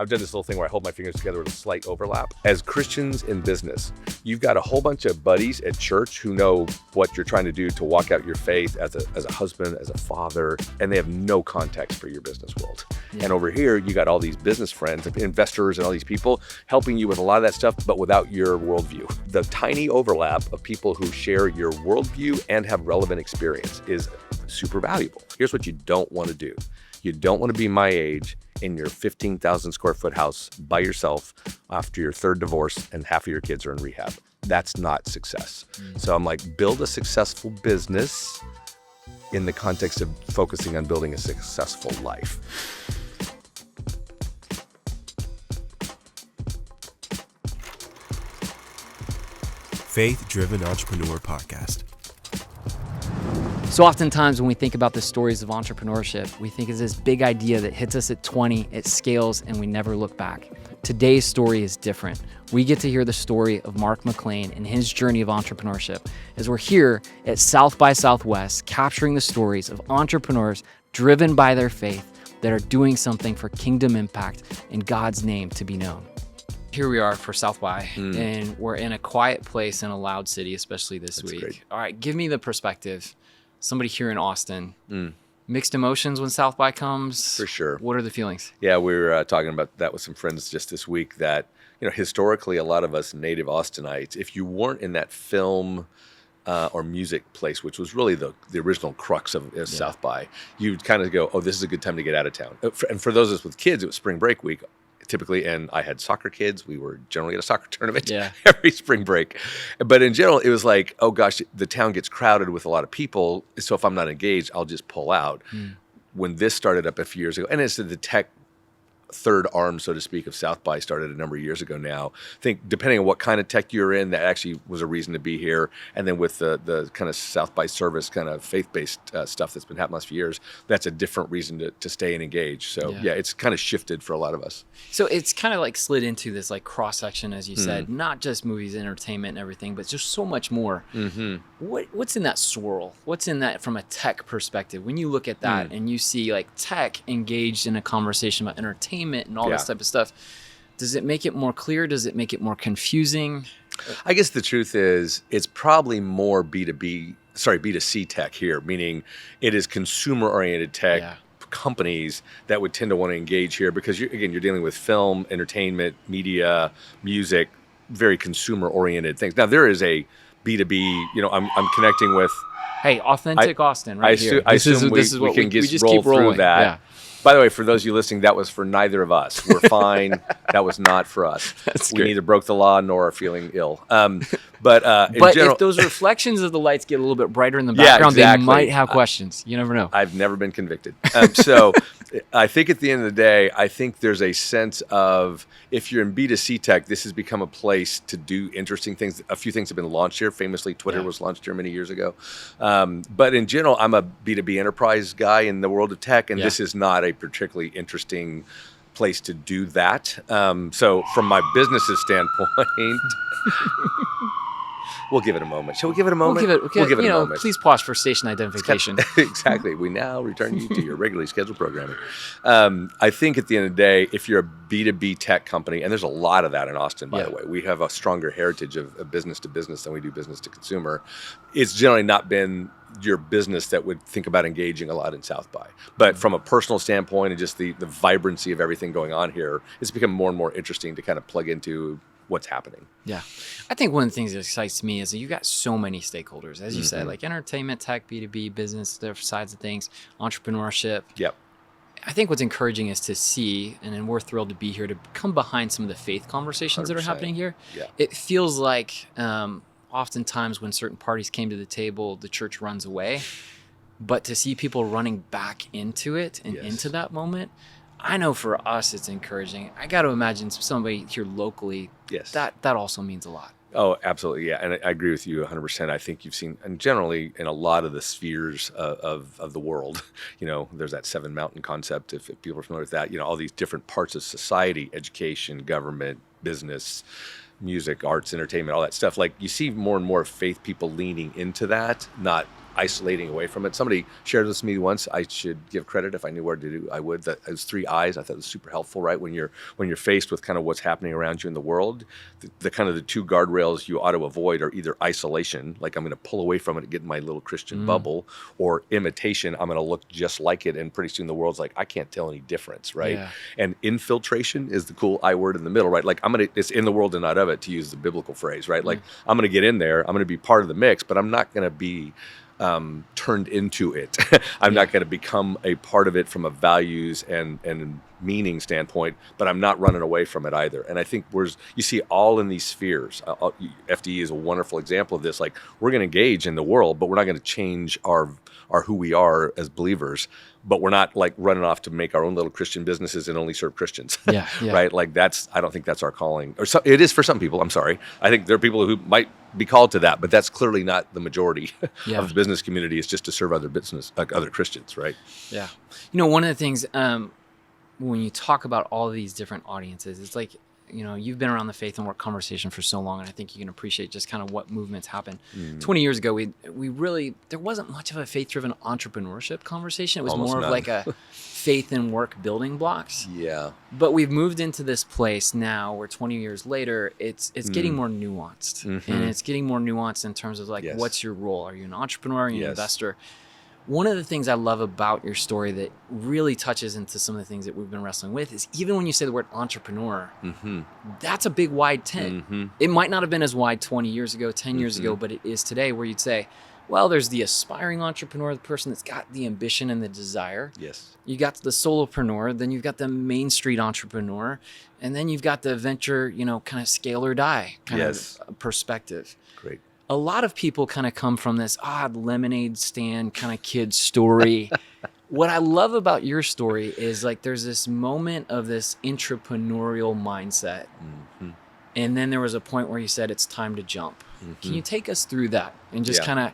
I've done this little thing where I hold my fingers together with a slight overlap. As Christians in business, you've got a whole bunch of buddies at church who know what you're trying to do to walk out your faith as a husband, as a father, and they have no context for your business world. Yeah. And over here, you got all these business friends, investors, and all these people helping you with a lot of that stuff, but without your worldview. The tiny overlap of people who share your worldview and have relevant experience is super valuable. Here's what you don't want to do. You don't want to be my age in your 15,000 square foot house by yourself after your third divorce and half of your kids are in rehab. That's not success. So I'm like, build a successful business in the context of focusing on building a successful life. Faith-Driven Entrepreneur Podcast. So oftentimes when we think about the stories of entrepreneurship, we think it's this big idea that hits us at 20, it scales, and we never look back. Today's story is different. We get to hear the story of Mark McClain and his journey of entrepreneurship as we're here at South by Southwest, capturing the stories of entrepreneurs driven by their faith that are doing something for kingdom impact and God's name to be known. Here we are for South by, and we're in a quiet place in a loud city, especially this week. Great. All right, give me the perspective. Somebody here in Austin, mixed emotions when South by comes. For sure. What are the feelings? Yeah, we were talking about that with some friends just this week that, historically, a lot of us native Austinites, if you weren't in that film or music place, which was really the original crux of South by, you'd kind of go, oh, this is a good time to get out of town. And for those of us with kids, it was spring break week. Typically, and I had soccer kids. We were generally at a soccer tournament every spring break. But in general, it was like, oh gosh, the town gets crowded with a lot of people. So if I'm not engaged, I'll just pull out. When this started up a few years ago, and it's the tech third arm, so to speak, of South by started a number of years ago now. I think depending on what kind of tech you're in, that actually was a reason to be here. And then with the kind of South by service kind of faith-based stuff that's been happening the last few years, that's a different reason to stay and engage. So yeah, it's kind of shifted for a lot of us. So it's kind of like slid into this like cross-section, as you said, not just movies, entertainment and everything, but just so much more. What's in that swirl? What's in that from a tech perspective? When you look at that and you see like tech engaged in a conversation about entertainment and all this type of stuff, does it make it more clear? Does it make it more confusing? I guess the truth is it's probably more B2C tech here, meaning it is consumer-oriented tech companies that would tend to want to engage here because, you're dealing with film, entertainment, media, music, very consumer-oriented things. Now, there is a B2B, I'm connecting with... Hey, authentic Austin here. I assume we can just roll through that. Yeah. By the way, for those of you listening, that was for neither of us. We're fine. That was not for us. We neither broke the law nor are feeling ill. But general, if those reflections of the lights get a little bit brighter in the background, they might have questions. You never know. I've never been convicted. So I think at the end of the day, I think there's a sense of if you're in B2C tech, this has become a place to do interesting things. A few things have been launched here. Famously, Twitter was launched here many years ago. But in general, I'm a B2B enterprise guy in the world of tech, and this is not a particularly interesting place to do that. So from my business's standpoint, we'll give it a moment. Shall we give it a moment? We'll give it a moment. Please pause for station identification. Exactly. We now return you to your regularly scheduled programming. I think at the end of the day, if you're a B2B tech company, and there's a lot of that in Austin, by the way, we have a stronger heritage of business to business than we do business to consumer. It's generally not been your business that would think about engaging a lot in South by. But from a personal standpoint and just the vibrancy of everything going on here, it's become more and more interesting to kind of plug into what's happening. Yeah. I think one of the things that excites me is that you got so many stakeholders, as you said, like entertainment, tech, B2B, business, different sides of things, entrepreneurship. Yep. I think what's encouraging is to see, and then we're thrilled to be here, to come behind some of the faith conversations that are happening here. Yeah. It feels like oftentimes when certain parties came to the table, the church runs away. But to see people running back into it and into that moment, I know for us it's encouraging. I got to imagine somebody here locally, that also means a lot. Oh, absolutely, yeah. And I agree with you 100%. I think you've seen, and generally in a lot of the spheres of the world, there's that seven mountain concept, if people are familiar with that, all these different parts of society, education, government, business, music, arts, entertainment, all that stuff. Like you see more and more faith people leaning into that, not isolating away from it. Somebody shared this with me once. I should give credit if I knew where to do. I would. That it was 3 eyes. I thought it was super helpful, right? When you're faced with kind of what's happening around you in the world, the kind of the 2 guardrails you ought to avoid are either isolation, like I'm going to pull away from it and get in my little Christian bubble, or imitation. I'm going to look just like it, and pretty soon the world's like, I can't tell any difference, right? Yeah. And infiltration is the cool I word in the middle, right? Like it's in the world and not of it, to use the biblical phrase, right? Like I'm going to get in there, I'm going to be part of the mix, but I'm not going to be turned into it. I'm not going to become a part of it from a values and meaning standpoint, but I'm not running away from it either. And I think you see all in these spheres. FDE is a wonderful example of this. Like, we're going to engage in the world, but we're not going to change our who we are as believers. But we're not like running off to make our own little Christian businesses and only serve Christians. Yeah. Right? Like I don't think that's our calling. Or it is for some people. I'm sorry. I think there are people who might be called to that, but that's clearly not the majority of the business community. Is just to serve other Christians, right? Yeah. One of the things when you talk about all of these different audiences, it's like, you've been around the faith and work conversation for so long, and I think you can appreciate just kind of what movements happen. 20 years ago, we really, there wasn't much of a faith-driven entrepreneurship conversation. It was Almost more none. of like a faith and work building blocks. Yeah. But we've moved into this place now where 20 years later, it's getting more nuanced. And it's getting more nuanced in terms of like, what's your role? Are you an entrepreneur? Are you an investor? One of the things I love about your story that really touches into some of the things that we've been wrestling with is even when you say the word entrepreneur, that's a big wide tent. It might not have been as wide 20 years ago, 10 years ago, but it is today, where you'd say, well, there's the aspiring entrepreneur, the person that's got the ambition and the desire. Yes. You got the solopreneur, then you've got the Main Street entrepreneur, and then you've got the venture, kind of scale or die kind of perspective. Great. A lot of people kind of come from this odd lemonade stand kind of kid story. What I love about your story is like there's this moment of this entrepreneurial mindset. And then there was a point where you said it's time to jump. Can you take us through that and just kind of,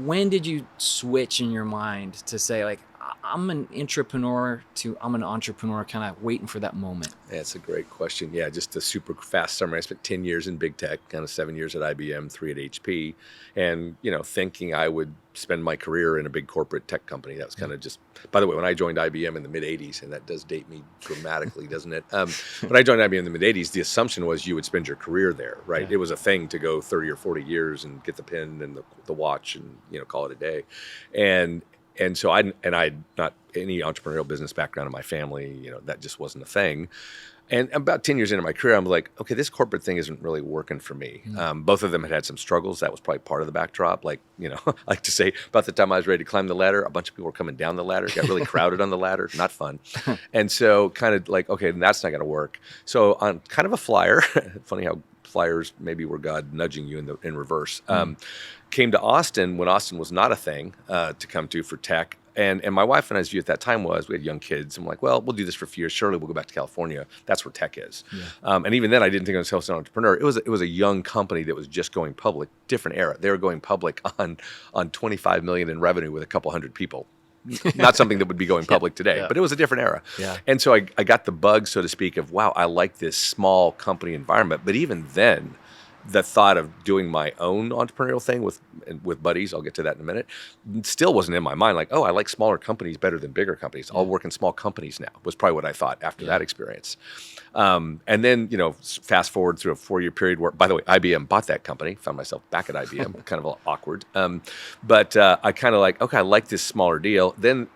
when did you switch in your mind to say like, I'm an entrepreneur to I'm an entrepreneur, kind of waiting for that moment? That's a great question. Yeah, just a super fast summary. I spent 10 years in big tech, kind of 7 years at IBM, 3 at HP, and thinking I would spend my career in a big corporate tech company. That was kind of just, by the way, when I joined IBM in the mid 80s, and that does date me dramatically, doesn't it? When I joined IBM in the mid 80s, the assumption was you would spend your career there, right? It was a thing to go 30 or 40 years and get the pin and the watch and, call it a day. And so I had not any entrepreneurial business background in my family, that just wasn't a thing. And about 10 years into my career, I'm like, okay, this corporate thing isn't really working for me. Both of them had some struggles. That was probably part of the backdrop. Like, I like to say, about the time I was ready to climb the ladder, a bunch of people were coming down the ladder, got really crowded on the ladder, not fun. And so kind of like, okay, that's not going to work. So on kind of a flyer, funny how flyers maybe were God nudging you in reverse, came to Austin when Austin was not a thing to come to for tech. And my wife and I's view at that time was, we had young kids, and we're like, well, we'll do this for a few years. Surely we'll go back to California. That's where tech is. And even then, I didn't think of myself as an entrepreneur. It was a young company that was just going public, different era. They were going public on $25 million in revenue with a couple hundred people. Not something that would be going public today, but it was a different era. And so I got the bug, so to speak, of, wow, I like this small company environment. But even then, the thought of doing my own entrepreneurial thing with buddies, I'll get to that in a minute, still wasn't in my mind. Like, oh, I like smaller companies better than bigger companies. I'll work in small companies now, was probably what I thought after that experience. And then, fast forward through a 4-year period where, by the way, IBM bought that company, found myself back at IBM, kind of awkward. But I kind of like, okay, I like this smaller deal. Then,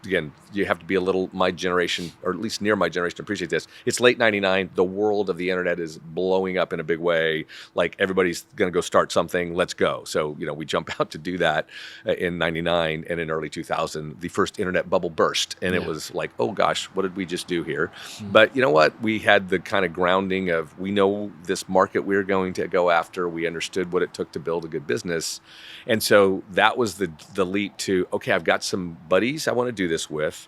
again, you have to be a little my generation, or at least near my generation, to appreciate this. It's late 99. The world of the internet is blowing up in a big way. Like, everybody's going to go start something. Let's go. So, we jump out to do that in 99, and in early 2000, the first internet bubble burst. And it was like, oh gosh, what did we just do here? But you know what? We had the kind of grounding of, we know this market we're going to go after. We understood what it took to build a good business. And so that was the leap to, okay, I've got some buddies I want to do this with.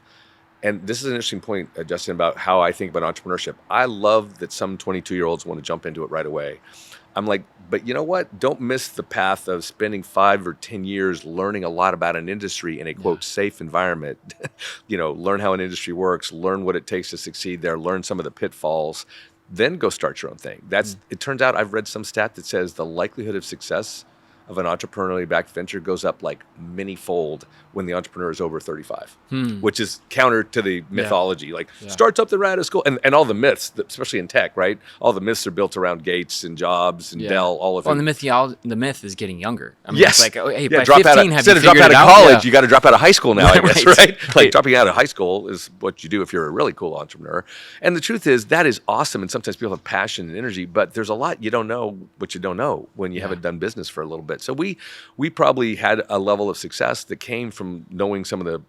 And this is an interesting point, Justin, about how I think about entrepreneurship. I love that some 22-year-olds want to jump into it right away. I'm like, but you know what? Don't miss the path of spending 5 or 10 years learning a lot about an industry in a, quote, safe environment. Learn how an industry works, learn what it takes to succeed there, learn some of the pitfalls, then go start your own thing. It turns out I've read some stat that says the likelihood of success of an entrepreneurially backed venture goes up like many-fold when the entrepreneur is over 35, which is counter to the mythology. Like start something right out of school, and all the myths, especially in tech, right? All the myths are built around Gates and Jobs and Dell, all of it. Well, the myth is getting younger. I mean, yes. It's like, oh, hey, by drop 15, have instead you of dropping figured out it of out? college, you got to drop out of high school now, I guess, right? Like Right. dropping out of high school is what you do if you're a really cool entrepreneur. And the truth is that is awesome. And sometimes people have passion and energy, but there's a lot you don't know what you don't know when you haven't done business for a little bit. So we probably had a level of success that came from knowing some of the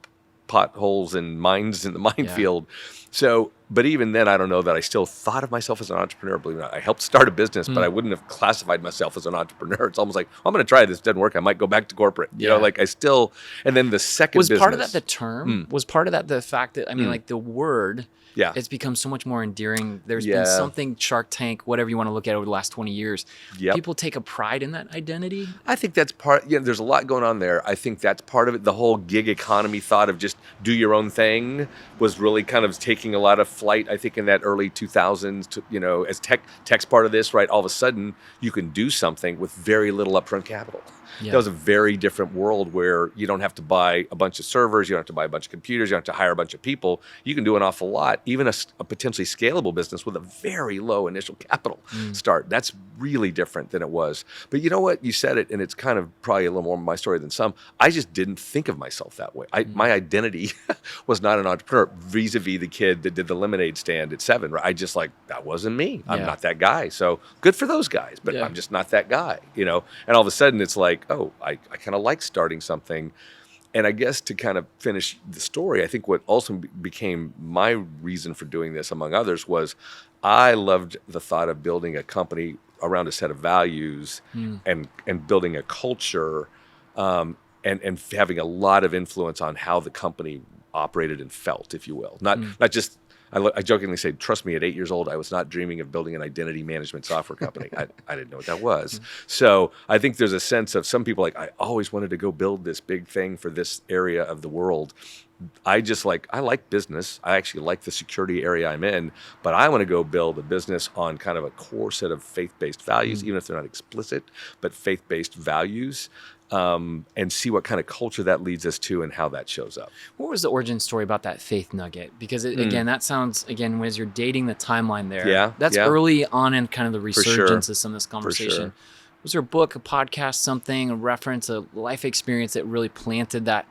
potholes and mines in the minefield. So, but even then, I don't know that I still thought of myself as an entrepreneur. Believe it or not, I helped start a business, but I wouldn't have classified myself as an entrepreneur. It's almost like, I'm going to try this. Doesn't work. I might go back to corporate. You know, like I still. And then the second was business, part of that the term? Was part of that the fact that like the word? Yeah. It's become so much more endearing. There's Yeah. been something Shark Tank, whatever you want to look at over the last 20 years. Yep. People take a pride in that identity. I think that's part. There's a lot going on there. I think that's part of it. The whole gig economy thought of just do your own thing was really kind of taking a lot of flight. I think in that early 2000s, to, as tech's part of this, right? All of a sudden, you can do something with very little upfront capital. Yeah. That was a very different world where you don't have to buy a bunch of servers, you don't have to buy a bunch of computers, you don't have to hire a bunch of people. You can do an awful lot, even a potentially scalable business with a very low initial capital start. That's really different than it was. But you know what? You said it, and it's kind of probably a little more my story than some. I just didn't think of myself that way. My identity was not an entrepreneur vis-a-vis the kid that did the lemonade stand at 7. Right? I just that wasn't me. I'm not that guy. So good for those guys, but I'm just not that guy, And all of a sudden it's like, oh, I kind of like starting something. And I guess to kind of finish the story, I think what also became my reason for doing this, among others, was I loved the thought of building a company around a set of values and building a culture and having a lot of influence on how the company operated and felt, if you will. Not just, I jokingly say, trust me, at 8 years old, I was not dreaming of building an identity management software company. I didn't know what that was. So I think there's a sense of some people I always wanted to go build this big thing for this area of the world. I like business. I actually like the security area I'm in, but I want to go build a business on kind of a core set of faith-based values, even if they're not explicit, but faith-based values. And see what kind of culture that leads us to and how that shows up. What was the origin story about that faith nugget? Because again, that sounds, as you're dating the timeline there, that's early on in kind of the resurgence of some of this conversation. Was there a book, a podcast, something, a reference, a life experience that really planted that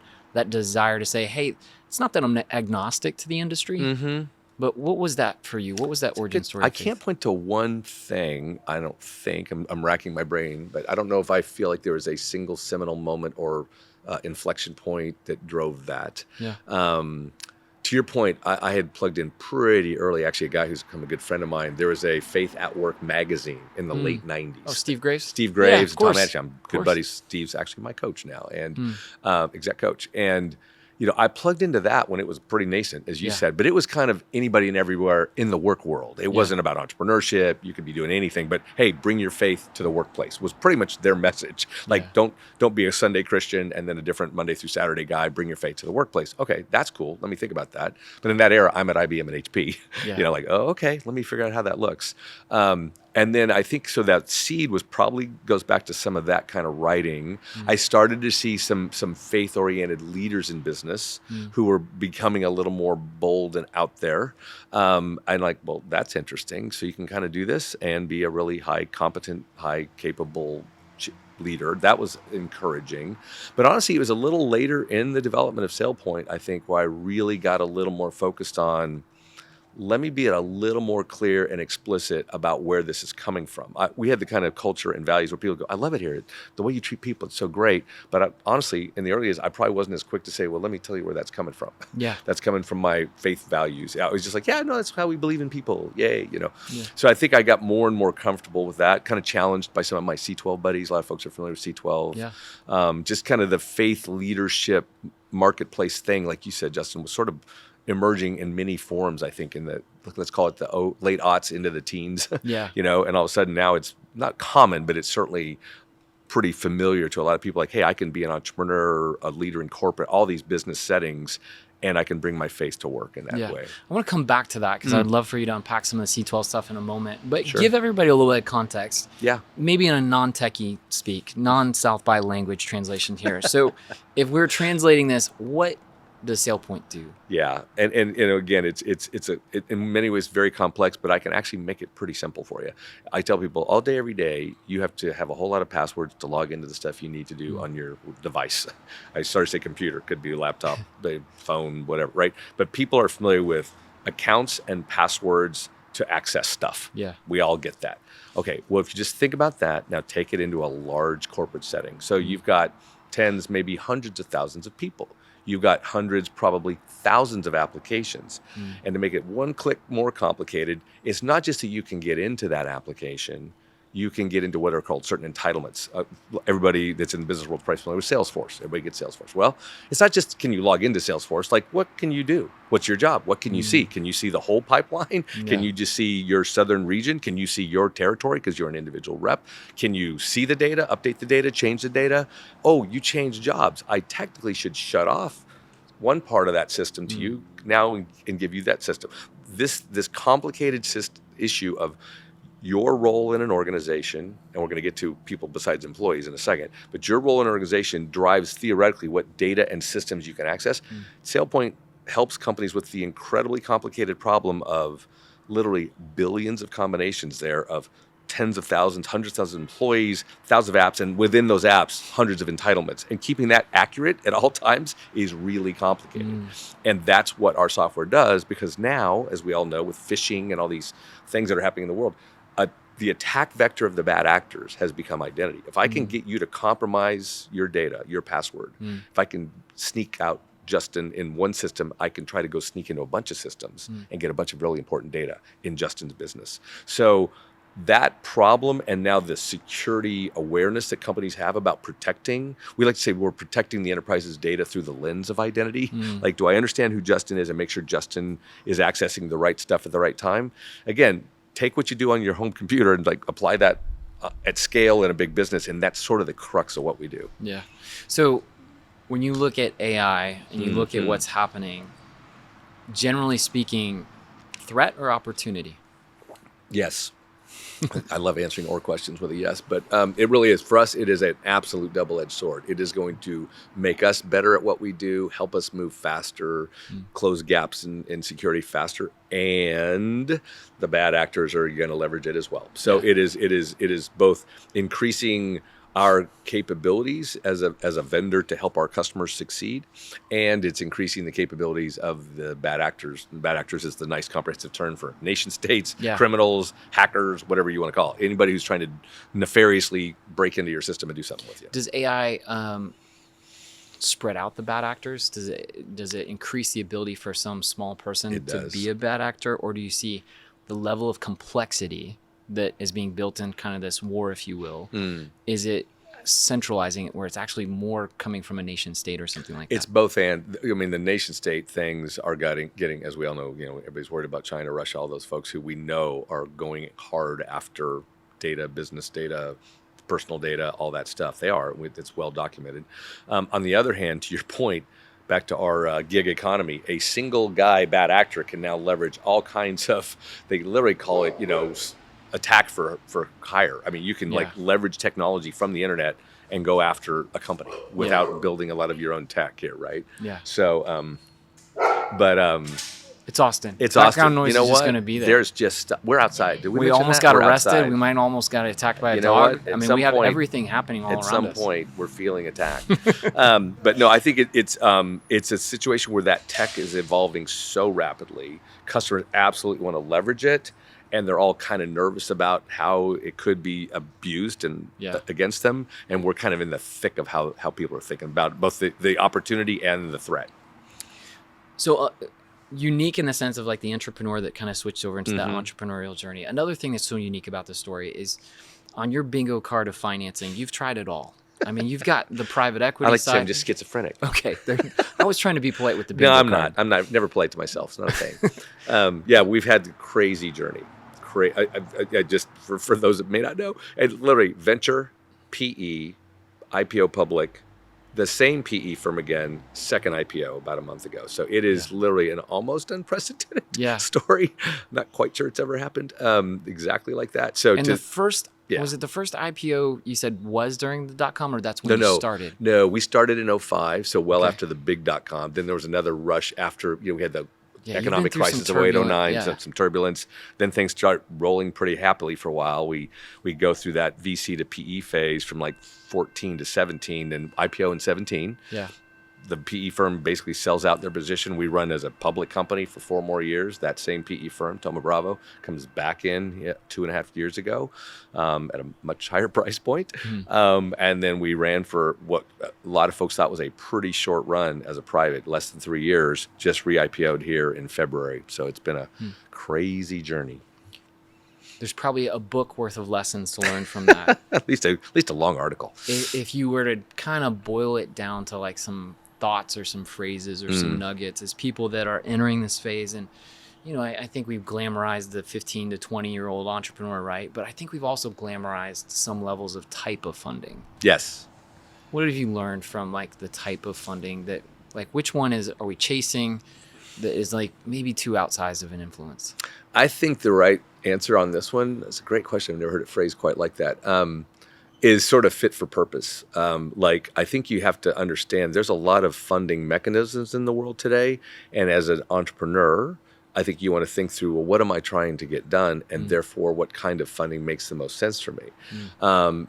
desire to say, hey, it's not that I'm agnostic to the industry, but what was that for you? What was that origin story? I can't point to one thing, I don't think. I'm racking my brain, but I don't know if I feel like there was a single seminal moment or inflection point that drove that. Yeah. To your point, I had plugged in pretty early, actually, a guy who's become a good friend of mine. There was a Faith at Work magazine in the late 90s. Oh, Steve Graves? Steve Graves, of course. Tom Atchie. I'm good buddies. Steve's actually my coach now, and exec coach. And I plugged into that when it was pretty nascent, as you said, but it was kind of anybody and everywhere in the work world. It wasn't about entrepreneurship. You could be doing anything, but hey, bring your faith to the workplace was pretty much their message. Don't be a Sunday Christian and then a different Monday through Saturday guy. Bring your faith to the workplace. Okay, that's cool. Let me think about that. But in that era, I'm at IBM and HP. Oh, okay, let me figure out how that looks. And then I think so that seed goes back to some of that kind of writing. I started to see some faith-oriented leaders in business who were becoming a little more bold and out there. And well, that's interesting. So you can kind of do this and be a really high competent, high capable leader. That was encouraging. But honestly, it was a little later in the development of SailPoint, I think, where I really got a little more focused on, let me be a little more clear and explicit about where this is coming from. We had the kind of culture and values where people go, I love it here. The way you treat people, it's so great. But honestly, in the early years, I probably wasn't as quick to say, well, let me tell you where that's coming from. Yeah. That's coming from my faith values. I was just like, that's how we believe in people. Yay, Yeah. So I think I got more and more comfortable with that, kind of challenged by some of my C12 buddies. A lot of folks are familiar with C12. Yeah. Just kind of the faith leadership marketplace thing, like you said, Justin, was sort of emerging in many forms, I think, in the, let's call it the late aughts into the teens. Yeah. And all of a sudden now it's not common, but it's certainly pretty familiar to a lot of people. Like, hey, I can be an entrepreneur, a leader in corporate, all these business settings, and I can bring my face to work in that way. I want to come back to that because I'd love for you to unpack some of the C12 stuff in a moment. But Sure. give everybody a little bit of context. Yeah. Maybe in a non-techie speak, non-South by language translation here. So if we're translating this, what does SailPoint do? Yeah, and again, it's in many ways very complex, but I can actually make it pretty simple for you. I tell people all day, every day, you have to have a whole lot of passwords to log into the stuff you need to do on your device. I started to say computer, could be a laptop, the phone, whatever, right? But people are familiar with accounts and passwords to access stuff. Yeah. We all get that. Okay, well, if you just think about that, now take it into a large corporate setting. So you've got tens, maybe hundreds of thousands of people. You've got hundreds, probably thousands of applications. And to make it one click more complicated, it's not just that you can get into that application, you can get into what are called certain entitlements. Everybody that's in the business world is probably familiar with Salesforce. Everybody gets Salesforce. Well, it's not just can you log into Salesforce, like what can you do? What's your job? What can you see? Can you see the whole pipeline? Yeah. Can you just see your southern region? Can you see your territory because you're an individual rep? Can you see the data, update the data, change the data? Oh, you changed jobs. I technically should shut off one part of that system to you now and give you that system. This complicated issue of your role in an organization, and we're going to get to people besides employees in a second, but your role in an organization drives theoretically what data and systems you can access. SailPoint helps companies with the incredibly complicated problem of literally billions of combinations there of tens of thousands, hundreds of thousands of employees, thousands of apps, and within those apps, hundreds of entitlements. And keeping that accurate at all times is really complicated. And that's what our software does, because now, as we all know, with phishing and all these things that are happening in the world, the attack vector of the bad actors has become identity. If I can get you to compromise your data, your password, if I can sneak out Justin in one system, I can try to go sneak into a bunch of systems and get a bunch of really important data in Justin's business. So that problem, and now the security awareness that companies have about protecting, we like to say we're protecting the enterprise's data through the lens of identity. Like, do I understand who Justin is and make sure Justin is accessing the right stuff at the right time? Again, take what you do on your home computer and like apply that at scale in a big business, and that's sort of the crux of what we do. Yeah. So when you look at AI and you look at what's happening, generally speaking, threat or opportunity? Yes. I love answering or questions with a yes, but it really is. For us, it is an absolute double-edged sword. It is going to make us better at what we do, help us move faster, close gaps in security faster, and the bad actors are going to leverage it as well. So it is both increasing our capabilities as a vendor to help our customers succeed, and it's increasing the capabilities of the bad actors. Bad actors is the nice comprehensive term for nation states, criminals, hackers, whatever you want to call it. Anybody who's trying to nefariously break into your system and do something with you. Does AI spread out the bad actors? Does it increase the ability for some small person to be a bad actor, or do you see the level of complexity that is being built in kind of this war, if you will? Is it centralizing it where it's actually more coming from a nation state or something like that? It's both, and I mean the nation state things are getting, as we all know, everybody's worried about China, Russia, all those folks who we know are going hard after data, business data, personal data, all that stuff. They are. It's well documented. On the other hand, to your point, back to our gig economy, a single guy bad actor can now leverage all kinds of, they literally call it, attack for hire. I mean, you can like leverage technology from the internet and go after a company without building a lot of your own tech here, right? Yeah. So, it's Austin. It's Background Austin. noise is just going to be there. There's just we're outside. Did we mention almost that? got We're arrested. outside. We might almost got attacked by a You know dog. what? I mean, we have everything happening all around us. At some point, we're feeling attacked. But no, I think it's a situation where that tech is evolving so rapidly. Customers absolutely want to leverage it, and they're all kind of nervous about how it could be abused and against them. And we're kind of in the thick of how people are thinking about both the opportunity and the threat. So unique in the sense of like the entrepreneur that kind of switched over into that entrepreneurial journey. Another thing that's so unique about this story is on your bingo card of financing, you've tried it all. I mean, you've got the private equity I like side. to say I'm just schizophrenic. Okay. I was trying to be polite with the bingo No, card. I'm not. Never polite to myself. It's not a thing. We've had a crazy journey. I just, for those that may not know, literally venture, PE, IPO public, The same PE firm again, second IPO about a month ago. So it is literally an almost unprecedented story. Not quite sure it's ever happened exactly like that. So and was it the first IPO you said was during the .com, or that's when you started? No, we started in '05, so well after the big .com. Then there was another rush after, we had the economic crisis of 08, 09, some turbulence. Then things start rolling pretty happily for a while. We go through that VC to PE phase from like 14 to 17, and IPO in 17. Yeah. The PE firm basically sells out their position. We run as a public company for 4 more years. That same PE firm, Thoma Bravo, comes back in 2.5 years ago at a much higher price point. And then we ran for what a lot of folks thought was a pretty short run as a private, less than 3 years, just re-IPO'd here in February. So it's been a crazy journey. There's probably a book worth of lessons to learn from that. at least a long article. If you were to kind of boil it down to like some thoughts or some phrases or some nuggets as people that are entering this phase. And, I think we've glamorized the 15 to 20-year-old entrepreneur, right? But I think we've also glamorized some levels of type of funding. Yes. What have you learned from like the type of funding that, like, which one are we chasing that is like maybe too outsized of an influence? I think the right answer on this one, that's a great question. I've never heard it phrased quite like that. Is sort of fit for purpose. I think you have to understand there's a lot of funding mechanisms in the world today. And as an entrepreneur, I think you want to think through, well, what am I trying to get done? And therefore, what kind of funding makes the most sense for me?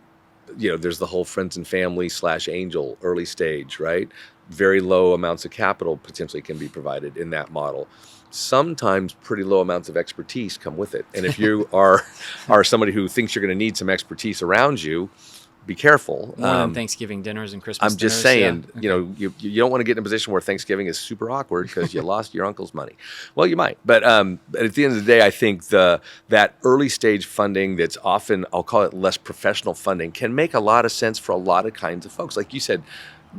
There's the whole friends and family / angel early stage, right? Very low amounts of capital potentially can be provided in that model. Sometimes pretty low amounts of expertise come with it. And if you are somebody who thinks you're going to need some expertise around you, be careful. More than Thanksgiving dinners and Christmas dinners. I'm just saying, you don't want to get in a position where Thanksgiving is super awkward because you lost your uncle's money. Well, you might. But at the end of the day, I think that early stage funding that's often, I'll call it less professional funding, can make a lot of sense for a lot of kinds of folks. Like you said,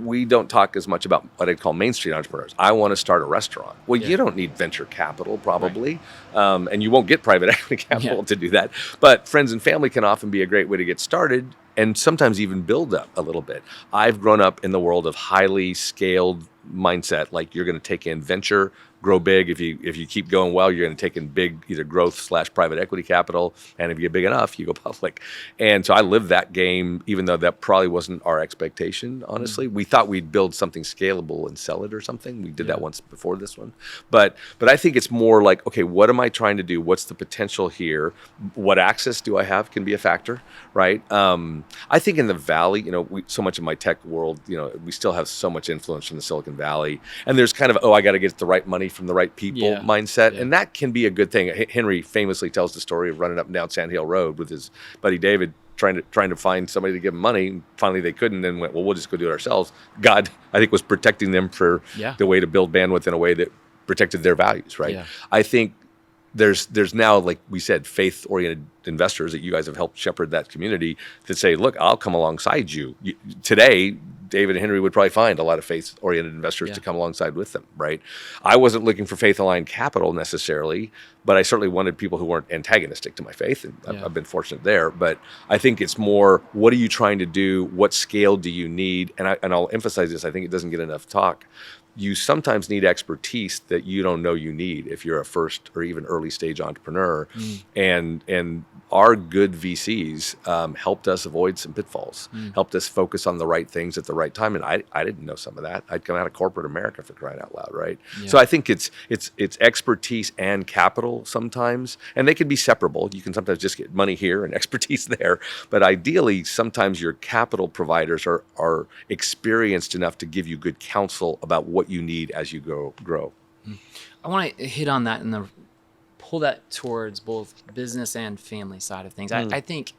we don't talk as much about what I'd call Main Street entrepreneurs. I want to start a restaurant. Well, you don't need venture capital probably, and you won't get private equity capital to do that. But friends and family can often be a great way to get started and sometimes even build up a little bit. I've grown up in the world of highly scaled mindset, like you're going to take in venture, grow big. If you keep going well, you're going to take in big either growth / private equity capital, and if you get big enough, you go public. And so I lived that game, even though that probably wasn't our expectation. Honestly, we thought we'd build something scalable and sell it or something. We did that once before this one, but I think it's more like, okay, what am I trying to do? What's the potential here? What access do I have can be a factor, right? I think in the Valley, so much of my tech world, we still have so much influence from the Silicon Valley, and there's kind of, I got to get the right money from the right people mindset. And that can be a good thing. Henry famously tells the story of running up and down Sand Hill Road with his buddy David, trying to find somebody to give him money. Finally, they couldn't, and went, well, we'll just go do it ourselves. God, I think, was protecting them for the way to build bandwidth in a way that protected their values, right? Yeah. I think there's now, like we said, faith-oriented investors that you guys have helped shepherd that community that say, look, I'll come alongside you. Today, David and Henry would probably find a lot of faith-oriented investors to come alongside with them, right? I wasn't looking for faith-aligned capital necessarily, but I certainly wanted people who weren't antagonistic to my faith, and I've been fortunate there. But I think it's more, what are you trying to do? What scale do you need? And I'll emphasize this, I think it doesn't get enough talk. You sometimes need expertise that you don't know you need if you're a first or even early stage entrepreneur. And our good VCs helped us avoid some pitfalls, helped us focus on the right things at the right time. And I didn't know some of that. I'd come out of corporate America, for crying out loud, right? Yeah. So I think it's expertise and capital sometimes, and they can be separable. You can sometimes just get money here and expertise there. But ideally, sometimes your capital providers are experienced enough to give you good counsel about what you need as you grow. I want to hit on that and pull that towards both business and family side of things. I think,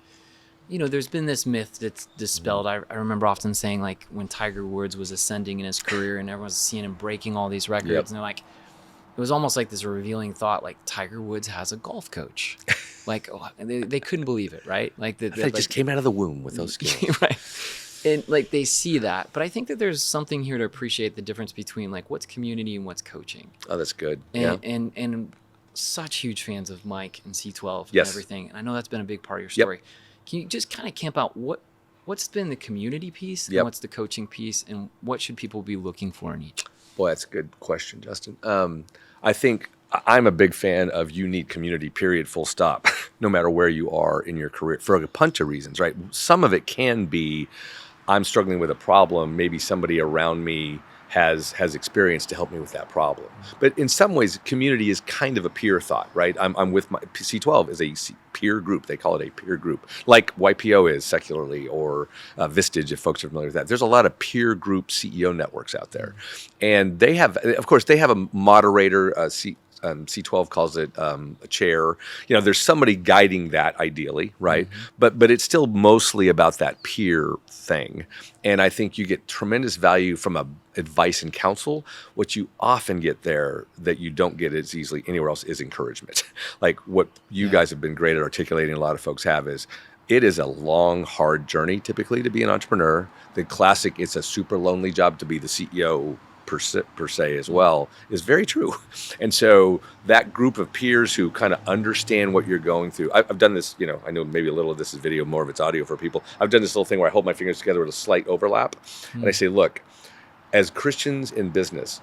there's been this myth that's dispelled. I remember often saying, like, when Tiger Woods was ascending in his career and everyone's seeing him breaking all these records, and they're like, it was almost like this revealing thought, like, Tiger Woods has a golf coach. Like, they couldn't believe it, right? Like, they just came out of the womb with those skills. Right. And like, they see that, but I think that there's something here to appreciate the difference between, like, what's community and what's coaching. Oh, that's good. And such huge fans of Mike and C12 and everything. And I know that's been a big part of your story. Can you just kind of camp out what's been the community piece and Yep. what's the coaching piece, and what should people be looking for in each? Boy, that's a good question, Justin. I think I'm a big fan of you need community, period, full stop, no matter where you are in your career for a bunch of reasons, right? Some of it can be I'm struggling with a problem. Maybe somebody around me has experience to help me with that problem. But in some ways, community is kind of a peer thought, right? I'm with my C12 is a peer group. They call it a peer group, like YPO is secularly, or Vistage, if folks are familiar with that. There's a lot of peer group CEO networks out there, and they have, of course, they have a moderator. C12 calls it a chair. There's somebody guiding that ideally, right? But it's still mostly about that peer thing. And I think you get tremendous value from advice and counsel. What you often get there that you don't get as easily anywhere else is encouragement. Like what you guys have been great at articulating, a lot of folks have, is it is a long, hard journey typically to be an entrepreneur. The classic, it's a super lonely job to be the CEO per se as well, is very true. And so that group of peers who kind of understand what you're going through. I've done this, I know maybe a little of this is video, more of it's audio for people. I've done this little thing where I hold my fingers together with a slight overlap. And I say, look, as Christians in business,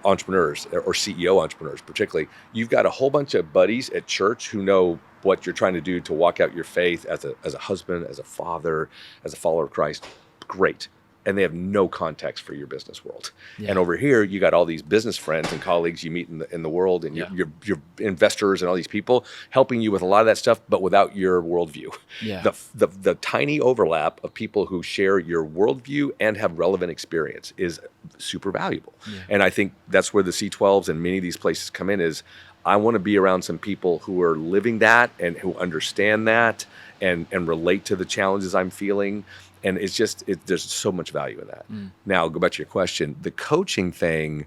entrepreneurs or CEO entrepreneurs particularly, you've got a whole bunch of buddies at church who know what you're trying to do to walk out your faith as a husband, as a father, as a follower of Christ. Great. And they have no context for your business world. And over here, you got all these business friends and colleagues you meet in the world, and your investors and all these people helping you with a lot of that stuff, but without your worldview. Yeah. The tiny overlap of people who share your worldview and have relevant experience is super valuable. And I think that's where the C12s and many of these places come in, is I want to be around some people who are living that and who understand that and relate to the challenges I'm feeling. And it's just, there's so much value in that. Now, go back to your question, the coaching thing,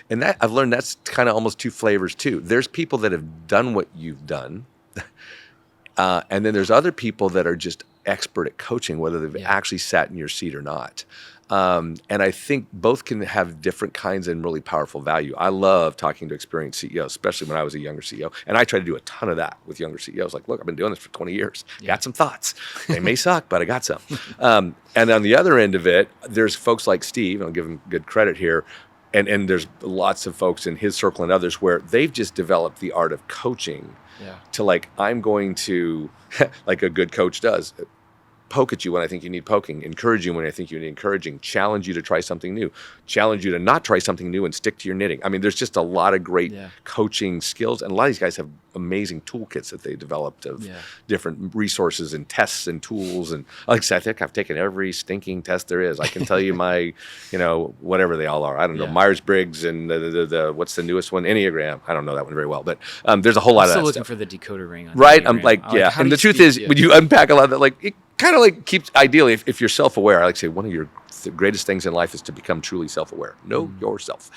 and that I've learned that's kind of almost two flavors too. There's people that have done what you've done, and then there's other people that are just expert at coaching, whether they've actually sat in your seat or not. And I think both can have different kinds and really powerful value. I love talking to experienced CEOs, especially when I was a younger CEO. And I try to do a ton of that with younger CEOs. Like, look, I've been doing this for 20 years. Got some thoughts. They may suck, but I got some. And on the other end of it, there's folks like Steve, and I'll give him good credit here, and there's lots of folks in his circle and others where they've just developed the art of coaching to, like, I'm going to, like a good coach does, poke at you when I think you need poking, encourage you when I think you need encouraging, challenge you to try something new, challenge you to not try something new and stick to your knitting. I mean, there's just a lot of great coaching skills, and a lot of these guys have amazing toolkits that they developed of different resources and tests and tools. And like I said, I think I've taken every stinking test there is. I can tell you my, whatever they all are. I don't know, Myers-Briggs and the what's the newest one? Enneagram. I don't know that one very well, but there's a whole lot of that still looking stuff. for the decoder ring. On Right? Enneagram. I'm like, how and do the you truth speak- is, when you unpack a lot of that, like, it kind of like keeps, ideally, if you're self-aware, I like to say one of your greatest things in life is to become truly self-aware. Know yourself.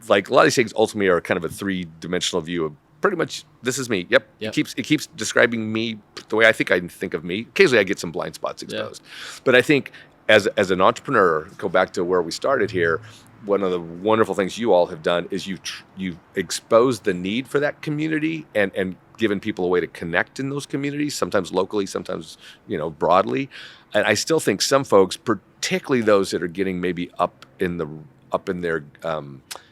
Like a lot of these things ultimately are kind of a three-dimensional view of pretty much, this is me. Yep. It keeps describing me the way I think of me. Occasionally I get some blind spots exposed. But I think as an entrepreneur, go back to where we started here, one of the wonderful things you all have done is you've exposed the need for that community and given people a way to connect in those communities, sometimes locally, sometimes broadly. And I still think some folks, particularly those that are getting maybe up in their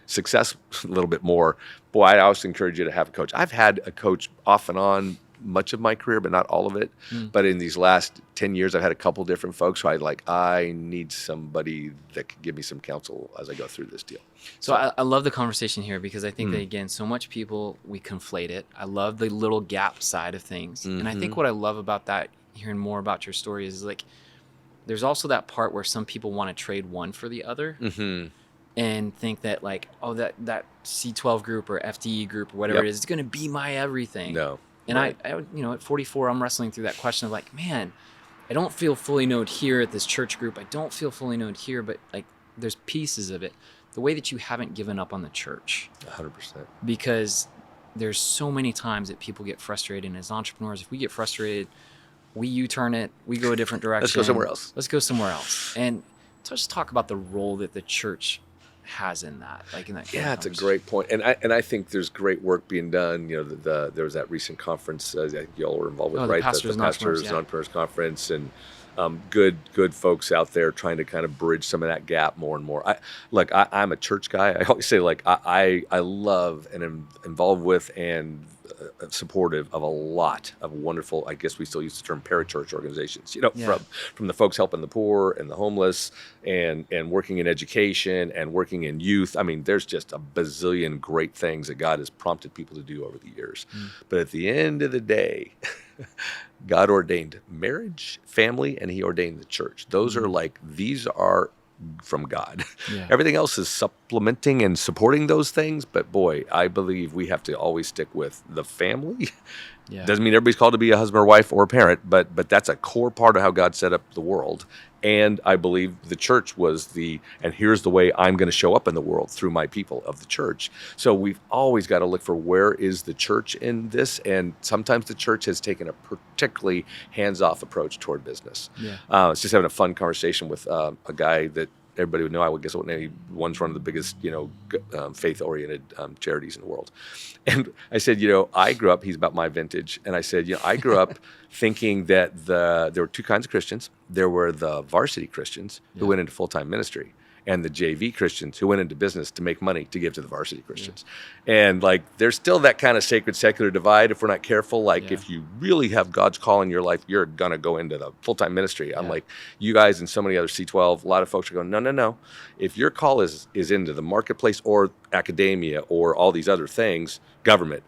success a little bit more, boy, I always encourage you to have a coach. I've had a coach off and on much of my career, but not all of it. But in these last 10 years, I've had a couple different folks who I need somebody that could give me some counsel as I go through this deal. So I love the conversation here because I think that, again, so much people, we conflate it. I love the little gap side of things. And I think what I love about that, hearing more about your story, is like, there's also that part where some people want to trade one for the other. And think that, like, oh, that C12 group or FDE group or whatever it is, it's going to be my everything. No. And I, at 44, I'm wrestling through that question of like, man, I don't feel fully known here at this church group. I don't feel fully known here, but like there's pieces of it. The way that you haven't given up on the church. 100%. Because there's so many times that people get frustrated. And as entrepreneurs, if we get frustrated, we U-turn it, we go a different direction. Let's go somewhere else. And let's just talk about the role that the church has in that, like in that. Kind Yeah, of it's a conversation. great point, and I think there's great work being done. You know, there was that recent conference I think y'all were involved with, Oh, the right? Pastors and Entrepreneurs, Pastors yeah. and Entrepreneurs Conference, and good folks out there trying to kind of bridge some of that gap more and more. I'm a church guy. I always say I love and am involved with and supportive of a lot of wonderful, I guess we still use the term parachurch organizations, Yeah. from the folks helping the poor and the homeless and working in education and working in youth. I mean, there's just a bazillion great things that God has prompted people to do over the years. But at the end of the day, God ordained marriage, family, and he ordained the church. These are from God. Yeah. Everything else is supplementing and supporting those things. But boy, I believe we have to always stick with the family. Yeah. Doesn't mean everybody's called to be a husband or wife or a parent, but that's a core part of how God set up the world. And I believe the church was and here's the way I'm going to show up in the world through my people of the church. So we've always got to look for where is the church in this. And sometimes the church has taken a particularly hands-off approach toward business. Yeah. I was just having a fun conversation with a guy that everybody would know. I would guess what name. One's one of the biggest, faith-oriented charities in the world. And I said, I grew up. He's about my vintage, and I said, I grew up thinking that there were two kinds of Christians. There were the varsity Christians who went into full-time ministry, and the JV Christians who went into business to make money to give to the varsity Christians. And there's still that kind of sacred secular divide if we're not careful. If you really have God's call in your life, you're going to go into the full-time ministry. I'm like, you guys and so many other C12, a lot of folks are going, no. If your call is into the marketplace or academia or all these other things, government,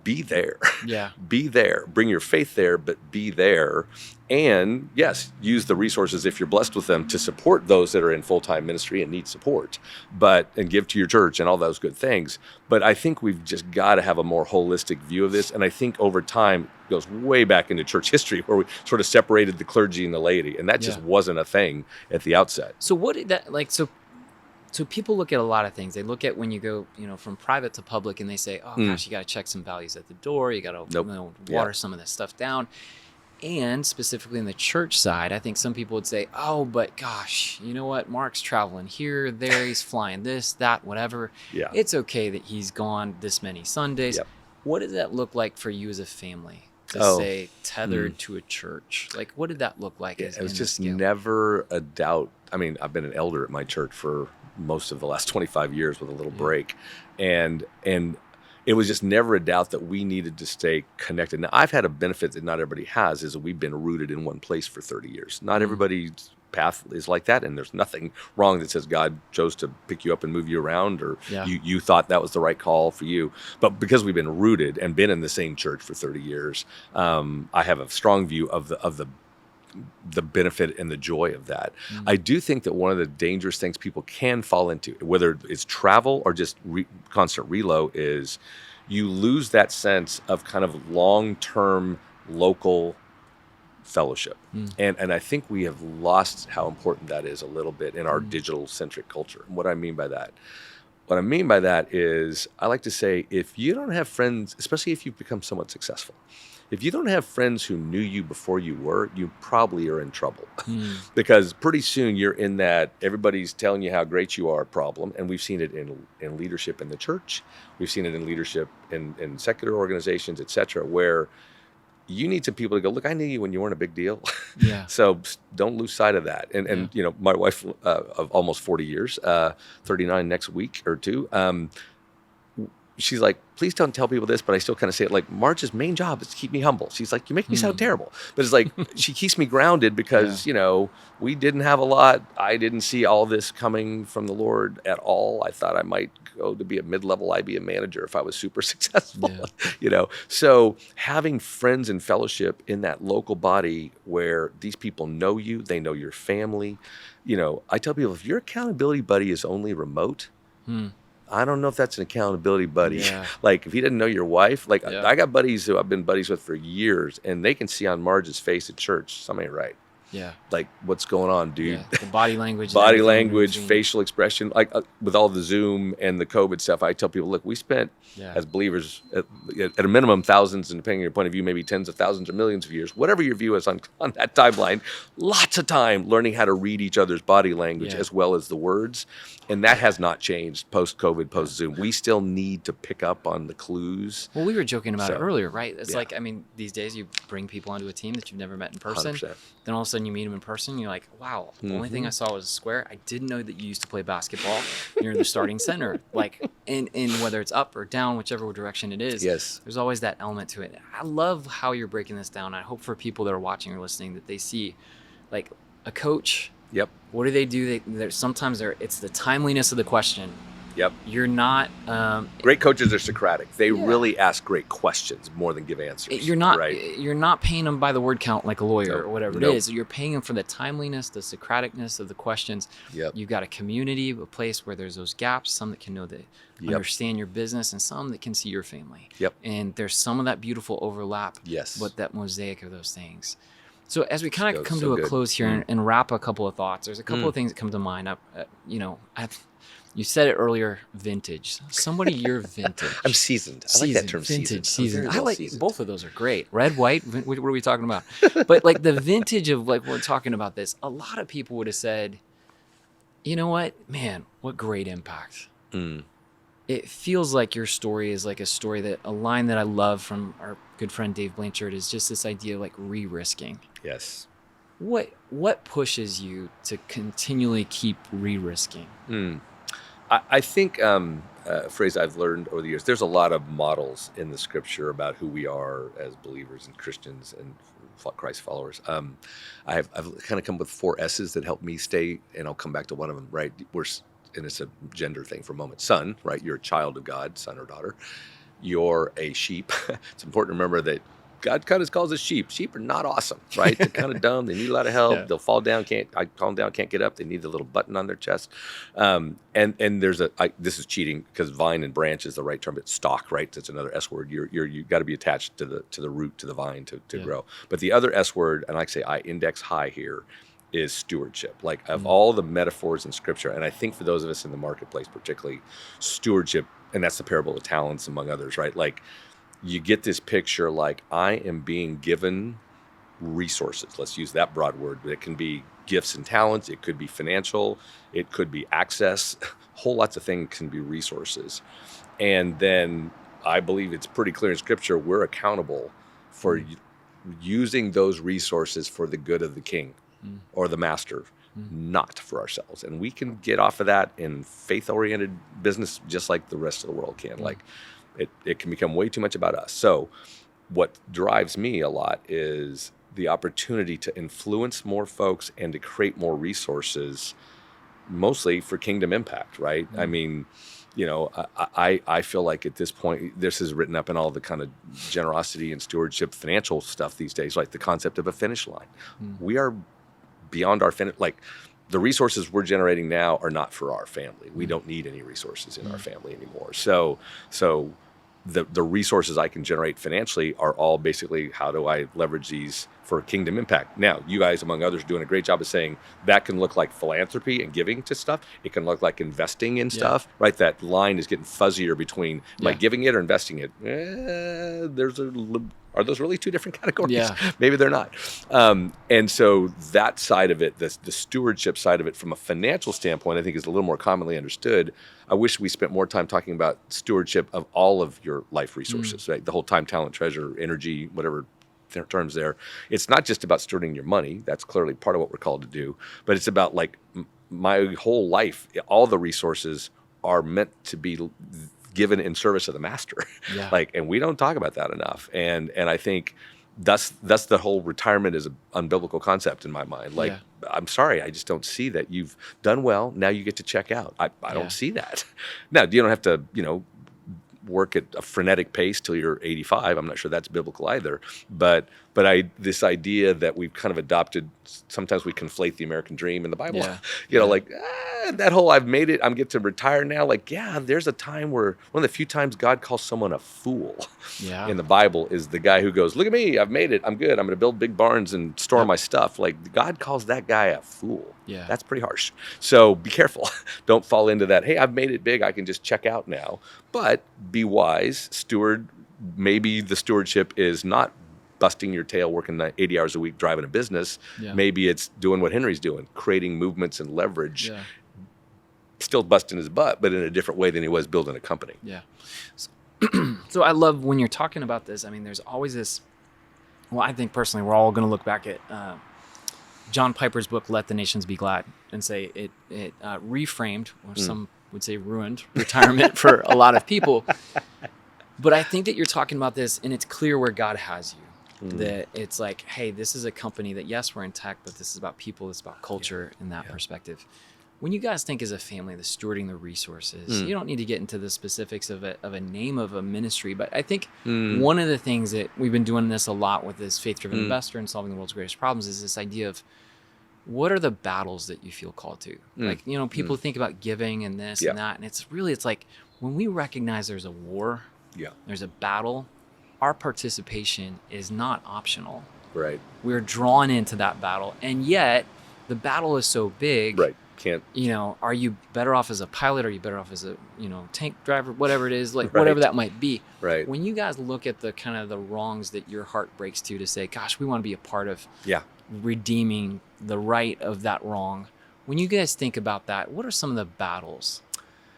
be there. Yeah. Be there. Bring your faith there, but be there. And yes, use the resources if you're blessed with them to support those that are in full-time ministry and need support, and give to your church and all those good things. But I think we've just got to have a more holistic view of this. And I think over time it goes way back into church history where we sort of separated the clergy and the laity. And that just wasn't a thing at the outset. So what did that So people look at a lot of things. They look at when you go, from private to public, and they say, "Oh gosh, you got to check some values at the door. You got to water some of this stuff down." And specifically in the church side, I think some people would say, "Oh, but gosh, you know what? Mark's traveling here, there. He's flying this, that, whatever. Yeah. It's okay that he's gone this many Sundays." Yep. What does that look like for you as a family to say tethered to a church? What did that look like? It was just never a doubt. I mean, I've been an elder at my church for most of the last 25 years with a little break. And it was just never a doubt that we needed to stay connected. Now, I've had a benefit that not everybody has, is that we've been rooted in one place for 30 years. Not everybody's path is like that, and there's nothing wrong that says God chose to pick you up and move you around, or you thought that was the right call for you. But because we've been rooted and been in the same church for 30 years, I have a strong view of the benefit and the joy of that. I do think that one of the dangerous things people can fall into, whether it's travel or just constant reload, is you lose that sense of kind of long-term local fellowship. And I think we have lost how important that is a little bit in our digital-centric culture. And what I mean by that is, I like to say, if you don't have friends, especially if you've become somewhat successful, if you don't have friends who knew you before you were, you probably are in trouble. Because pretty soon you're in that everybody's telling you how great you are problem. And we've seen it in leadership in the church. We've seen it in leadership in secular organizations, et cetera, where you need some people to go, look, I knew you when you weren't a big deal. Yeah. So don't lose sight of that. And my wife of almost 40 years, 39 next week or two, she's like, please don't tell people this, but I still kind of say it like, Marge's main job is to keep me humble. She's like, you make me sound terrible. But it's like, she keeps me grounded because, we didn't have a lot. I didn't see all this coming from the Lord at all. I thought I might go to be a mid-level IBM manager if I was super successful, So having friends and fellowship in that local body where these people know you, they know your family. I tell people, if your accountability buddy is only remote, I don't know if that's an accountability buddy. Yeah. If he didn't know your wife, I got buddies who I've been buddies with for years, and they can see on Marge's face at church, something ain't right. Yeah. Like, what's going on, dude? Yeah. The body language. and Body everything language, moving. facial expression, like with all the Zoom and the COVID stuff, I tell people, look, we spent Yeah. as believers at a minimum thousands, and depending on your point of view, maybe tens of thousands or millions of years, whatever your view is on that timeline, lots of time learning how to read each other's body language Yeah. as well as the words. And that has not changed post-COVID, post-Zoom. We still need to pick up on the clues. Well, we were joking about it So, earlier, right? It's yeah. like, I mean, these days you bring people onto a team that you've never met in person. 100%. Then all of a sudden you meet them in person. And you're like, wow, the only thing I saw was a square. I didn't know that you used to play basketball. You're in the starting center. Like, in whether it's up or down, whichever direction it is, Yes. there's always that element to it. I love how you're breaking this down. I hope for people that are watching or listening that they see, like, a coach. Yep. What do? Sometimes it's the timeliness of the question. Yep. You're not. Great coaches are Socratic. They Yeah. really ask great questions more than give answers. You're not. right. You're not paying them by the word count like a lawyer Nope. or whatever Nope. it is. You're paying them for the timeliness, the Socraticness of the questions. Yep. You've got a community, a place where there's those gaps. Some that can know that Yep. understand your business, and some that can see your family. Yep. And there's some of that beautiful overlap. Yes. But that mosaic of those things. So as we kind of So- come so to a good. close here and wrap a couple of thoughts, there's a couple of things that come to mind. You said it earlier, vintage. Somebody, you're vintage. I'm seasoned. I like that term, vintage, seasoned. I'm very I well like seasoned. both of those are great. Red, white. What are we talking about? But like the vintage of like we're talking about this. A lot of people would have said, you know what, man, what great impact. It feels like your story is like a story that a line that I love from our good friend Dave Blanchard is just this idea of like re-risking. Yes. What pushes you to continually keep re-risking? I think a phrase I've learned over the years, there's a lot of models in the scripture about who we are as believers and Christians and Christ followers. I've kind of come with 4 S's that help me stay, and I'll come back to one of them, right? And it's a gender thing for a moment. Son, right? You're a child of God, son or daughter. You're a sheep. It's important to remember that God kind of calls us sheep. Sheep are not awesome, right? They're kind of dumb. They need a lot of help. Yeah. They'll fall down. I calm down, can't get up. They need the little button on their chest. And there's this is cheating because vine and branch is the right term, but stalk, right? That's another S word. You got to be attached to the root, to the vine to grow. But the other S word, and I say I index high here, is stewardship. Like of all the metaphors in scripture, and I think for those of us in the marketplace, particularly stewardship, and that's the parable of talents among others, right? Like you get this picture like I am being given resources. Let's use that broad word, but it can be gifts and talents. It could be financial. It could be access. Whole lots of things can be resources. And then I believe it's pretty clear in scripture, we're accountable for using those resources for the good of the king or the master, not for ourselves. And we can get off of that in faith-oriented business just like the rest of the world can. Like it can become way too much about us. So what drives me a lot is the opportunity to influence more folks and to create more resources, mostly for kingdom impact, right? I mean, you know, I feel like at this point, this is written up in all the kind of generosity and stewardship financial stuff these days, like the concept of a finish line. We are beyond our finish. Like the resources we're generating now are not for our family. We don't need any resources in our family anymore. So the resources I can generate financially are all basically how do I leverage these for kingdom impact. Now, you guys, among others, doing a great job of saying that can look like philanthropy and giving to stuff. It can look like investing in stuff, right? That line is getting fuzzier between am I giving it or investing it? Are those really 2 different categories? Yeah. Maybe they're not. And so that side of it, the stewardship side of it from a financial standpoint, I think is a little more commonly understood. I wish we spent more time talking about stewardship of all of your life resources, right? The whole time, talent, treasure, energy, whatever terms there. It's not just about stewarding your money. That's clearly part of what we're called to do. But it's about like my whole life, all the resources are meant to be given in service of the master. Yeah. And we don't talk about that enough. And I think that's the whole retirement is an unbiblical concept in my mind. I'm sorry, I just don't see that. You've done well. Now you get to check out. I don't see that. Now, you don't have to, work at a frenetic pace till you're 85. I'm not sure that's biblical either. But this idea that we've kind of adopted, sometimes we conflate the American dream and the Bible. Yeah. You know, like that whole I've made it, I'm get to retire now. Like, yeah, there's a time where one of the few times God calls someone a fool in the Bible is the guy who goes, look at me, I've made it, I'm good, I'm going to build big barns and store my stuff. Like, God calls that guy a fool. Yeah. That's pretty harsh. So be careful. Don't fall into that, hey, I've made it big, I can just check out now. But be wise, steward. Maybe the stewardship is not busting your tail, working 80 hours a week, driving a business. Yeah. Maybe it's doing what Henry's doing, creating movements and leverage. Still busting his butt, but in a different way than he was building a company. Yeah. So I love when you're talking about this. I mean, there's always this. Well, I think personally, we're all going to look back at John Piper's book, "Let the Nations Be Glad," and say it reframed, or some would say ruined, retirement for a lot of people. But I think that you're talking about this, and it's clear where God has you. That it's like, hey, this is a company that, yes, we're in tech, but this is about people, it's about culture in that perspective. When you guys think as a family, the stewarding the resources, you don't need to get into the specifics of a name of a ministry, but I think one of the things that we've been doing this a lot with this faith-driven investor and solving the world's greatest problems is this idea of what are the battles that you feel called to? Like, you know, people think about giving and this and that, and it's like when we recognize there's a war, there's a battle, our participation is not optional. Right. We're drawn into that battle, and yet the battle is so big. Right. Can't. You know, are you better off as a pilot? Are you better off as a, you know, tank driver? Whatever it is, like whatever that might be. Right. When you guys look at the kind of the wrongs that your heart breaks to say, gosh, we want to be a part of redeeming the right of that wrong. When you guys think about that, what are some of the battles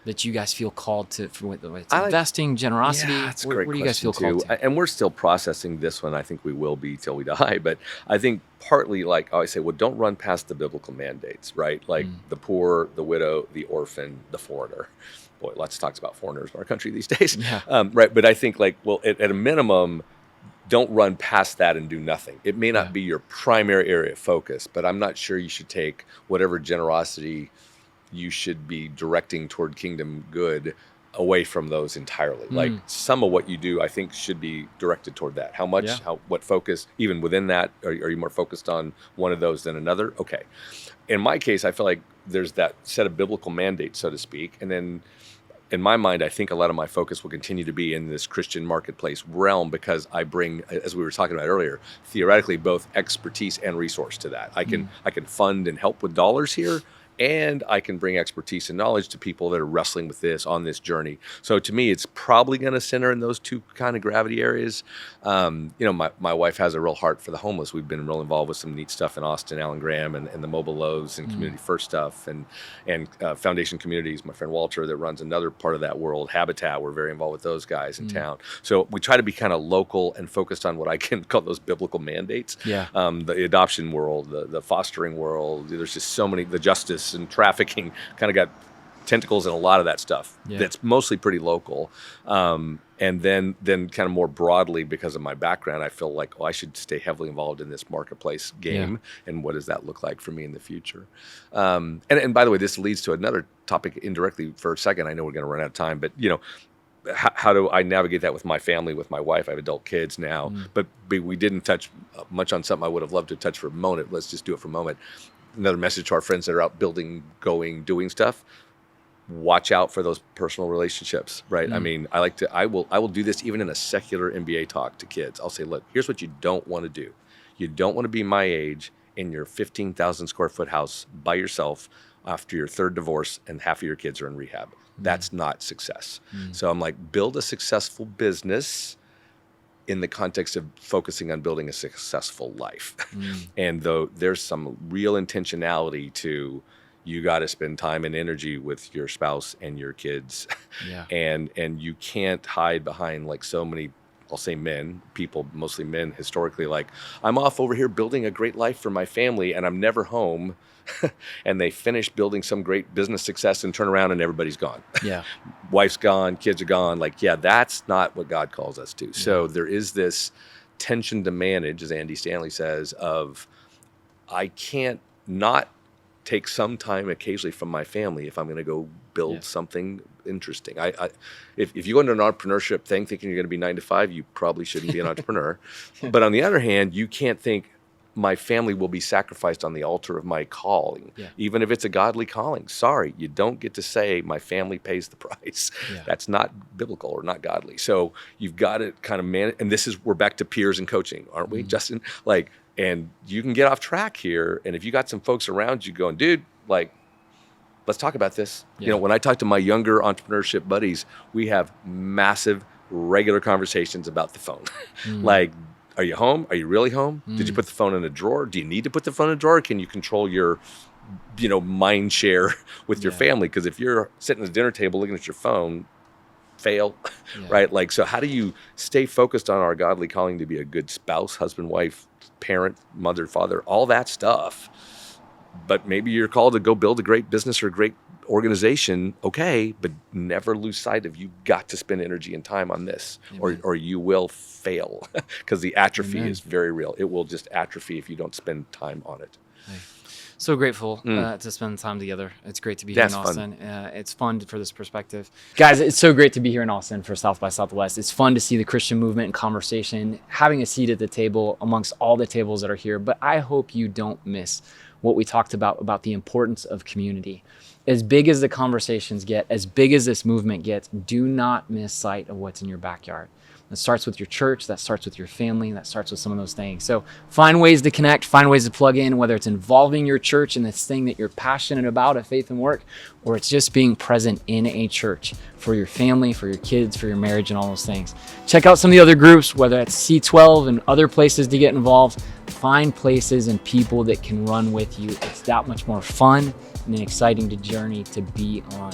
that you guys feel called to, for whether it's investing, generosity? Yeah, that's a great what do you guys feel question, called to? And we're still processing this one. I think we will be till we die. But I think partly, like I always say, well, don't run past the biblical mandates, right? Like the poor, the widow, the orphan, the foreigner. Boy, lots of talks about foreigners in our country these days. Right. But I think, like, well, at a minimum, don't run past that and do nothing. It may not be your primary area of focus, but I'm not sure you should take whatever generosity you should be directing toward kingdom good away from those entirely. Like some of what you do, I think, should be directed toward that. How much, what focus, even within that, are you more focused on one of those than another? Okay. In my case, I feel like there's that set of biblical mandates, so to speak. And then in my mind, I think a lot of my focus will continue to be in this Christian marketplace realm because I bring, as we were talking about earlier, theoretically, both expertise and resource to that. I can fund and help with dollars here, and I can bring expertise and knowledge to people that are wrestling with this on this journey. So to me, it's probably going to center in those two kind of gravity areas. You know, my wife has a real heart for the homeless. We've been real involved with some neat stuff in Austin, Alan Graham, and the Mobile Loaves and Community First stuff, and Foundation Communities. My friend Walter that runs another part of that world, Habitat. We're very involved with those guys in town. So we try to be kind of local and focused on what I can call those biblical mandates. The adoption world, the fostering world. There's just so many, the justice and trafficking kind of got tentacles in a lot of that stuff. That's mostly pretty local. And then kind of more broadly, because of my background, I feel like, I should stay heavily involved in this marketplace game. And what does that look like for me in the future? And by the way, this leads to another topic indirectly for a second. I know we're going to run out of time, but you know, how do I navigate that with my family, with my wife? I have adult kids now, but we didn't touch much on something I would have loved to touch for a moment. Let's just do it for a moment. Another message to our friends that are out building, going, doing stuff. Watch out for those personal relationships, right? I mean, I will do this even in a secular MBA talk to kids. I'll say, look, here's what you don't want to do. You don't want to be my age in your 15,000 square foot house by yourself after your third divorce and half of your kids are in rehab. That's not success. So I'm like, build a successful business in the context of focusing on building a successful life. And though there's some real intentionality to, you got to spend time and energy with your spouse and your kids. And you can't hide behind, like so many, I'll say people, mostly men historically, like, I'm off over here building a great life for my family and I'm never home. And they finish building some great business success and turn around and everybody's gone. Wife's gone, kids are gone. Like, that's not what God calls us to. So there is this tension to manage, as Andy Stanley says, of I can't not take some time occasionally from my family if I'm going to go build something interesting. If you go into an entrepreneurship thing thinking you're going to be 9 to 5, you probably shouldn't be an entrepreneur. But on the other hand, you can't think my family will be sacrificed on the altar of my calling, even if it's a godly calling. Sorry, you don't get to say my family pays the price. That's not biblical or not godly. So you've got to kind of manage. And we're back to peers and coaching, aren't we, Justin? Like, and you can get off track here. And if you got some folks around you going, dude, like, let's talk about this. You know, when I talk to my younger entrepreneurship buddies, we have massive, regular conversations about the phone. Like, are you home? Are you really home? Did you put the phone in a drawer? Do you need to put the phone in a drawer? Can you control your, mind share with your family? Because if you're sitting at the dinner table looking at your phone, fail, right? Like, so how do you stay focused on our godly calling to be a good spouse, husband, wife, parent, mother, father, all that stuff? But maybe you're called to go build a great business or a great organization, okay, but never lose sight of you got to spend energy and time on this, or you will fail, because the atrophy is very real. It will just atrophy if you don't spend time on it. So grateful to spend time together. It's great to be here in Austin. It's fun for this perspective. Guys, it's so great to be here in Austin for South by Southwest. It's fun to see the Christian movement and conversation, having a seat at the table amongst all the tables that are here. But I hope you don't miss what we talked about the importance of community. As big as the conversations get, as big as this movement gets, do not miss sight of what's in your backyard. That starts with your church, that starts with your family, that starts with some of those things. So find ways to connect, find ways to plug in, whether it's involving your church in this thing that you're passionate about at Faith and Work, or it's just being present in a church for your family, for your kids, for your marriage, and all those things. Check out some of the other groups, whether it's C12 and other places to get involved. Find places and people that can run with you. It's that much more fun and an exciting journey to be on.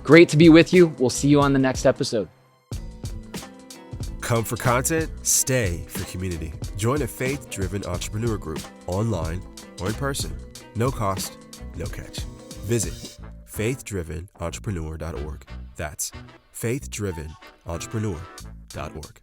Great to be with you. We'll see you on the next episode. Come for content, stay for community. Join a faith-driven entrepreneur group, online or in person. No cost, no catch. Visit faithdrivenentrepreneur.org. That's faithdrivenentrepreneur.org.